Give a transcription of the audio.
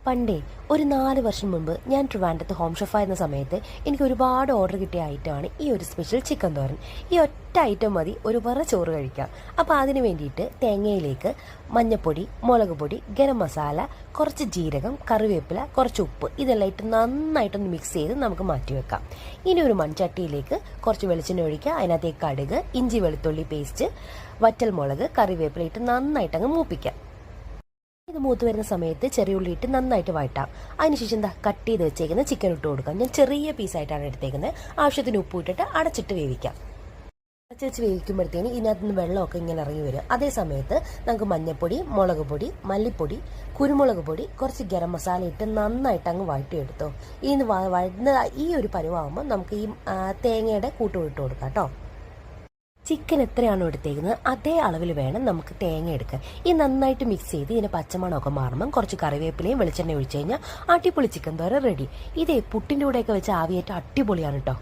പണ്ടേ ഒരു 4 വർഷം മുമ്പ് ഞാൻ ട്രിവാൻഡ്രത്ത് ഹോം ഷെഫായിരുന്ന സമയത്ത് എനിക്ക് ഒരുപാട് ഓർഡർ കിട്ടിയ ഐറ്റമാണ് ഈ ഒരു സ്പെഷ്യൽ ചിക്കൻ തോരൻ. ഈ ഒറ്റ ഐറ്റം മതി ഒരു പറ ചോറ് കഴിക്കാം. അപ്പോൾ അതിന് വേണ്ടിയിട്ട് തേങ്ങയിലേക്ക് മഞ്ഞൾപ്പൊടി, മുളക് പൊടി, ഗരം മസാല, കുറച്ച് ജീരകം, കറിവേപ്പില, കുറച്ച് ഉപ്പ് ഇതെല്ലാം ഇട്ട് നന്നായിട്ടൊന്ന് മിക്സ് ചെയ്ത് നമുക്ക് മാറ്റി വെക്കാം. ഇനി ഒരു മൺചട്ടിയിലേക്ക് കുറച്ച് വെളിച്ചെണ്ണ ഒഴിക്കുക. അതിനകത്തേക്ക് കടുക്, ഇഞ്ചി വെളുത്തുള്ളി പേസ്റ്റ്, വറ്റൽ മുളക്, കറിവേപ്പില ഇട്ട് നന്നായിട്ടങ്ങ് മൂപ്പിക്കാം. ഇത് മൂത്ത് വരുന്ന സമയത്ത് ചെറിയ ഉള്ളി ഇട്ട് നന്നായിട്ട് വഴട്ടാം. അതിനുശേഷം എന്താ കട്ട് ചെയ്ത് വെച്ചേക്കുന്ന ചിക്കൻ ഇട്ട് കൊടുക്കാം. ഞാൻ ചെറിയ പീസായിട്ടാണ് എടുത്തേക്കുന്നത്. ആവശ്യത്തിന് ഉപ്പ് ഇട്ടിട്ട് അടച്ചിട്ട് വേവിക്കാം. അടച്ച് വെച്ച് വേവിക്കുമ്പോഴത്തേന് ഇതിനകത്ത് നിന്ന് വെള്ളമൊക്കെ ഇങ്ങനെ ഇറങ്ങി വരും. അതേ സമയത്ത് നമുക്ക് മഞ്ഞൾപ്പൊടി, മുളക് പൊടി, മല്ലിപ്പൊടി, കുരുമുളക് പൊടി, കുറച്ച് ഗരം മസാല ഇട്ട് നന്നായിട്ട് അങ്ങ് വഴട്ടിയെടുത്തോ. ഇനി വഴന്ന ഈ ഒരു പരുവാകുമ്പോൾ നമുക്ക് ഈ തേങ്ങയുടെ കൂട്ടും ഇട്ട് കൊടുക്കാം കേട്ടോ. ചിക്കൻ എത്രയാണോ എടുത്തേക്കുന്നത് അതേ അളവിൽ വേണം നമുക്ക് തേങ്ങ എടുക്കാൻ. ഈ നന്നായിട്ട് മിക്സ് ചെയ്ത് ഇതിന് പച്ചമണമൊക്കെ മാറുമ്പം കുറച്ച് കറിവേപ്പിലയും വെളിച്ചെണ്ണ ഒഴിച്ച് കഴിഞ്ഞാൽ അടിപൊളി ചിക്കൻ തോരൻ റെഡി. ഇതേ പുട്ടിൻ്റെ കൂടെയൊക്കെ വെച്ച് ആവിയേറ്റ അടിപൊളിയാണ് കേട്ടോ.